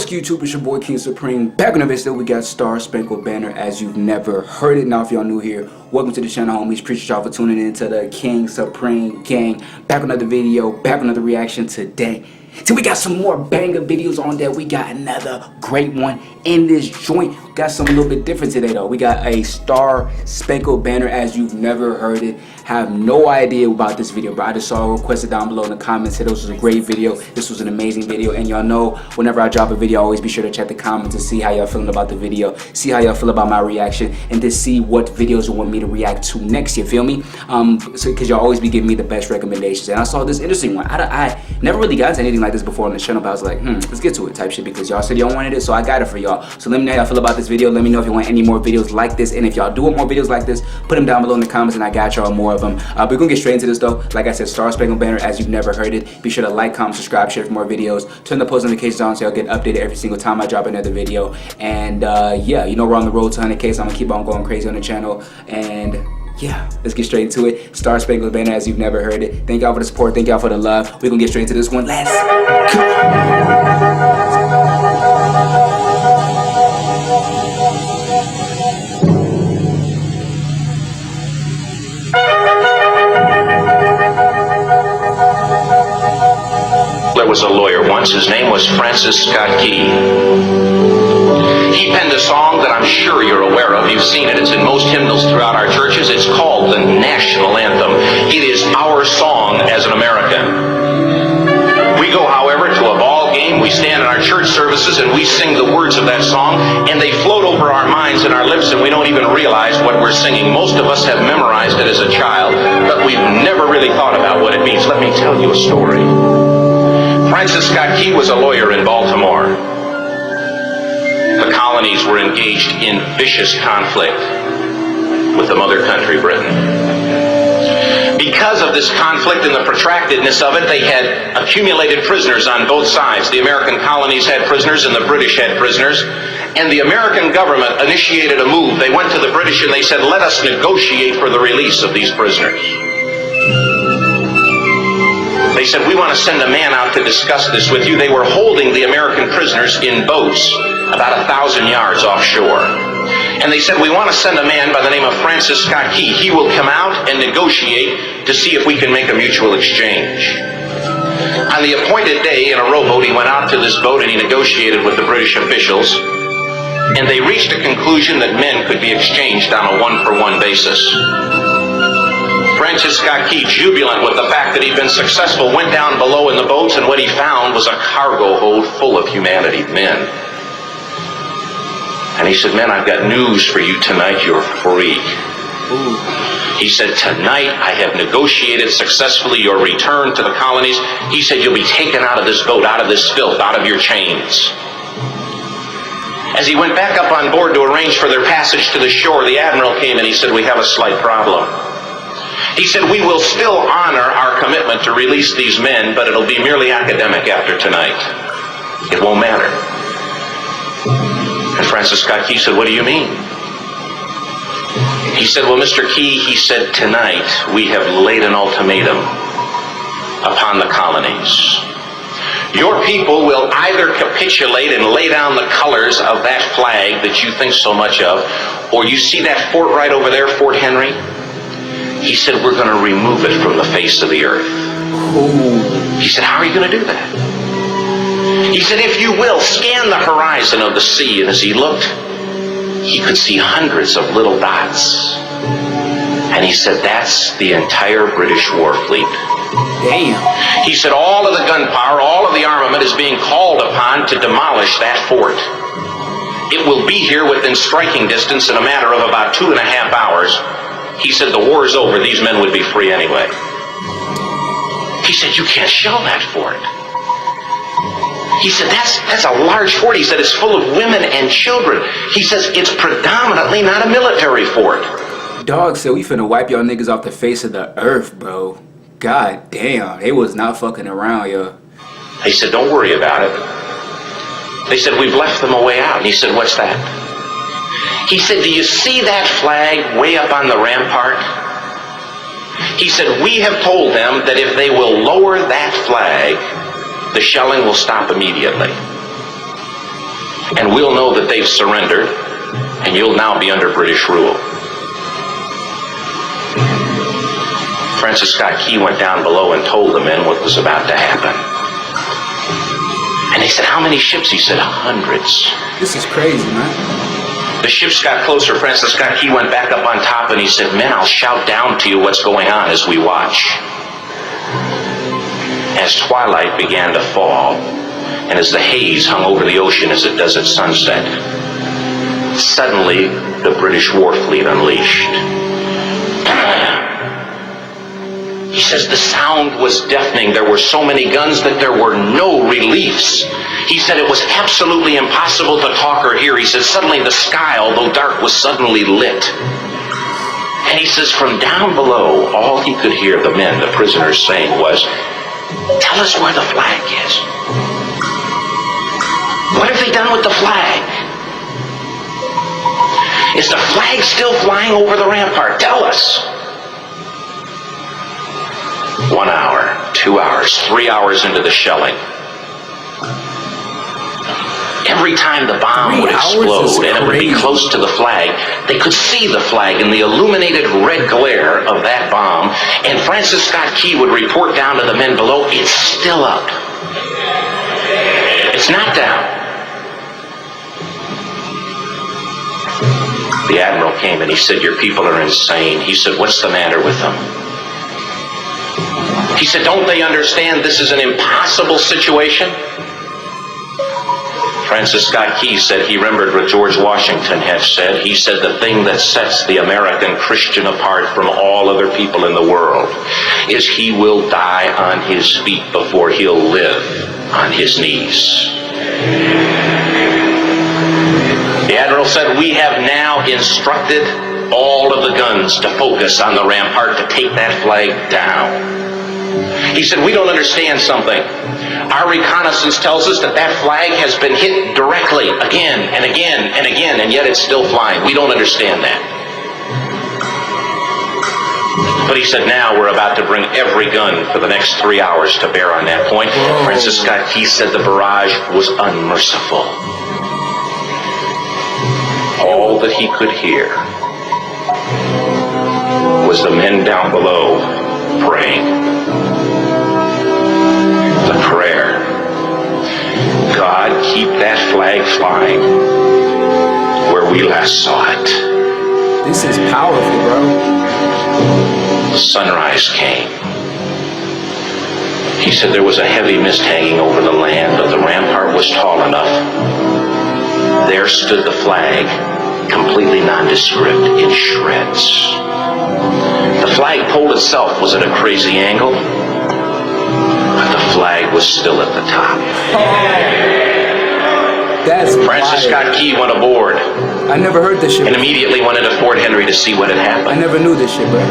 good YouTube? It's your boy KingSupreme. Back in the video, we got Star Spangled Banner as you've never heard it. Now, if y'all new here, welcome to the channel, homies. Appreciate y'all for tuning in to the KingSupreme gang. Back with another video, back with another reaction today. So we got some more banger videos on there. We got another great one in this joint. We got something a little bit different today though. We got a Star Spangled Banner as you've never heard it. Have no idea about this video, but I just saw it requested down below in the comments. Said this was a great video. This was an amazing video, and y'all know whenever I drop a video, always be sure to check the comments to see how y'all feeling about the video, see how y'all feel about my reaction, and to see what videos you want me to react to next. You feel me? So because y'all always be giving me the best recommendations, and I saw this interesting one. I never really got to anything like this before on the channel, but I was like, let's get to it type shit because y'all said y'all wanted it, so I got it for y'all. So let me know how y'all feel about this video. Let me know if you want any more videos like this, and if y'all do want more videos like this, put them down below in the comments, and I got y'all more of them. We're gonna get straight into this though. Like I said, Star Spangled Banner as you've never heard it. Be sure to like, comment, subscribe, share for more videos. Turn the post notifications on so y'all get updated every single time I drop another video. And yeah, you know we're on the road to 100K, so I'm gonna keep on going crazy on the channel. And yeah, let's get straight into it. Star Spangled Banner as you've never heard it. Thank y'all for the support. Thank y'all for the love. We're gonna get straight into this one. Let's go. There was a lawyer once. His name was Francis Scott Key. He penned a song that I'm sure you're aware of. You've seen it. It's in most hymnals throughout our churches. It's called the national anthem. It is our song as an American. We go, however, to a ball game. We stand in our church services and we sing the words of that song, and they float over our minds and our lips, and we don't even realize what we're singing. Most of us have memorized it as a child, but we've never really thought about what it means. Let me tell you a story. Francis Scott Key was a lawyer in Baltimore. The colonies were engaged in vicious conflict with the mother country, Britain. Because of this conflict and the protractedness of it, they had accumulated prisoners on both sides. The American colonies had prisoners and the British had prisoners. And the American government initiated a move. They went to the British and they said, let us negotiate for the release of these prisoners. They said, we want to send a man out to discuss this with you. They were holding the American prisoners in boats about 1,000 yards offshore. And they said, we want to send a man by the name of Francis Scott Key. He will come out and negotiate to see if we can make a mutual exchange. On the appointed day, in a rowboat, he went out to this boat and he negotiated with the British officials. And they reached a conclusion that men could be exchanged on a one-for-one basis. Francis Scott Key, jubilant with the fact that he'd been successful, went down below in the boats, and what he found was a cargo hold full of humanity, men. And he said, men, I've got news for you tonight. You're free. Ooh. He said, tonight I have negotiated successfully your return to the colonies. He said, you'll be taken out of this boat, out of this filth, out of your chains. As he went back up on board to arrange for their passage to the shore, the admiral came and he said, we have a slight problem. He said, we will still honor our commitment to release these men, but it'll be merely academic after tonight. It won't matter. And Francis Scott Key said, what do you mean? He said, well, Mr. Key, he said, tonight we have laid an ultimatum upon the colonies. Your people will either capitulate and lay down the colors of that flag that you think so much of, or you see that fort right over there, Fort Henry? He said, we're going to remove it from the face of the earth. Ooh. He said, how are you going to do that? He said, if you will, scan the horizon of the sea. And as he looked, he could see hundreds of little dots. And he said, that's the entire British war fleet. Damn. He said, all of the gunpowder, all of the armament is being called upon to demolish that fort. It will be here within striking distance in a matter of about 2.5 hours. He said, the war is over. These men would be free anyway. He said, you can't shell that fort. He said, that's a large fort. He said, it's full of women and children. He says, it's predominantly not a military fort. Dog said we finna wipe y'all niggas off the face of the earth, bro. God damn, they was not fucking around, yo. He said, don't worry about it. They said, we've left them a way out. And he said, what's that? He said, do you see that flag way up on the rampart? He said, we have told them that if they will lower that flag, the shelling will stop immediately. and we'll know that they've surrendered, and you'll now be under British rule. Francis Scott Key went down below and told the men what was about to happen. And they said, how many ships? He said, hundreds. This is crazy, man. The ships got closer. Francis Scott Key went back up on top and he said, men, I'll shout down to you what's going on as we watch. As twilight began to fall, and as the haze hung over the ocean as it does at sunset, suddenly the British war fleet unleashed. He says the sound was deafening. There were so many guns that there were no reliefs. He said it was absolutely impossible to talk or hear. He said suddenly the sky, although dark, was suddenly lit. And he says from down below, all he could hear the men, the prisoners, saying was, tell us where the flag is. What have they done with the flag? Is the flag still flying over the rampart? Tell us. 1 hour, 2 hours, 3 hours into the shelling, every time the bomb would explode and it would be close to the flag, they could see the flag in the illuminated red glare of that bomb, and Francis Scott Key would report down to the men below, it's still up. It's not down. The admiral came and he said, your people are insane. He said, what's the matter with them? He said, don't they understand this is an impossible situation? Francis Scott Key said he remembered what George Washington had said. He said the thing that sets the American Christian apart from all other people in the world is he will die on his feet before he'll live on his knees. The admiral said, we have now instructed all of the guns to focus on the rampart to take that flag down. He said, we don't understand something. Our reconnaissance tells us that that flag has been hit directly again and again and again, and yet it's still flying. We don't understand that. But he said, now we're about to bring every gun for the next 3 hours to bear on that point. Francis Scott Key said the barrage was unmerciful. All that he could hear was the men down below praying. The prayer, God, keep that flag flying where we last saw it. This is powerful, bro. Sunrise came. He said there was a heavy mist hanging over the land, but the rampart was tall enough. There stood the flag, completely nondescript, in shreds. The flagpole itself was at a crazy angle, but the flag was still at the top. That's Francis Scott Key went aboard. I never heard this shit. And immediately went into Fort Henry to see what had happened. I never knew this shit, bro.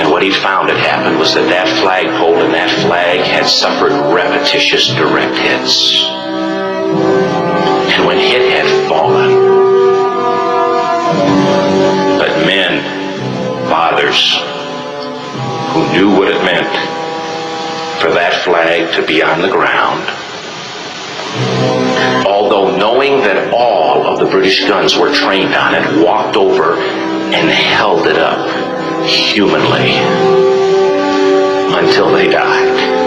And what he found had happened was that that flagpole and that flag had suffered repetitious direct hits. And when hit had fallen, but men, fathers, who knew what it meant for that flag to be on the ground, although knowing that all of the British guns were trained on it, walked over and held it up humanly until they died.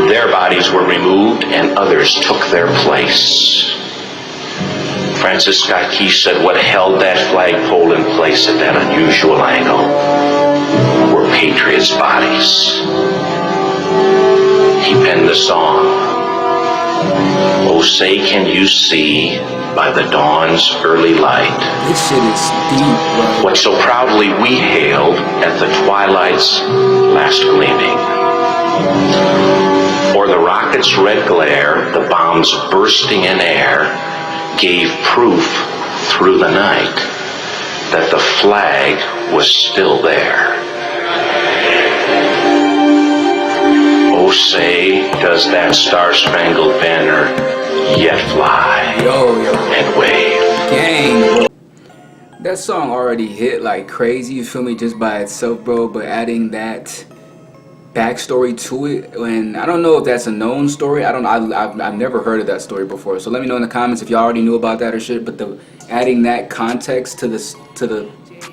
Their bodies were removed and others took their place. Francis Scott Key said what held that flagpole in place at that unusual angle were patriots' bodies. He penned the song, "Oh, say can you see by the dawn's early light This shit is deep, bro. what so proudly we hailed at the twilight's last gleaming. Or the rocket's red glare, the bombs bursting in air, gave proof through the night that the flag was still there. Oh, say, does that star-spangled banner yet fly and wave?" Gang, bro. That song already hit like crazy, you feel me, just by itself, bro. But adding that backstory to it, and I don't know if that's a known story. I don't know. I've never heard of that story before. So let me know in the comments if y'all already knew about that or shit. But adding that context to the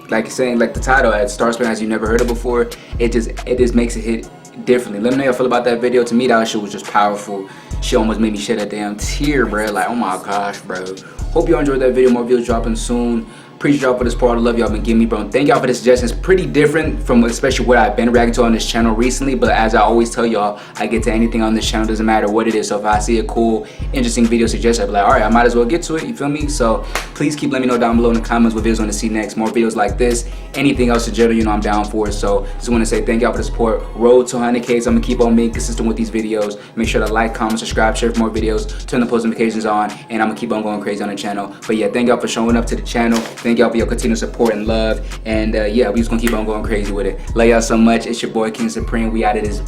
like saying like the title at Star Spangled as you never heard it before, it just makes it hit differently. Let me know how you feel about that video. To me, that shit was just powerful. She almost made me shed a damn tear, bro. Like, oh my gosh, bro. Hope y'all enjoyed that video. More videos dropping soon. Appreciate y'all for this part of love y'all been giving me, bro. And thank y'all for the suggestions. Pretty different from especially what I've been reacting to on this channel recently. But as I always tell y'all, I get to anything on this channel, doesn't matter what it is. So if I see a cool, interesting video suggestion, I'll be like, all right, I might as well get to it. You feel me? So please keep letting me know down below in the comments what videos you want to see next. More videos like this. Anything else in general, you know I'm down for it. So just want to say thank y'all for the support. Road to 100K. So I'm gonna keep on being consistent with these videos. Make sure to like, comment, subscribe, share for more videos. Turn the post notifications on, and I'm gonna keep on going crazy on the channel. But yeah, thank y'all for showing up to the channel. Thank y'all for your continued support and love. And yeah, we just gonna keep on going crazy with it. Love y'all so much. It's your boy KingSupreme. We out of this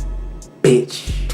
bitch.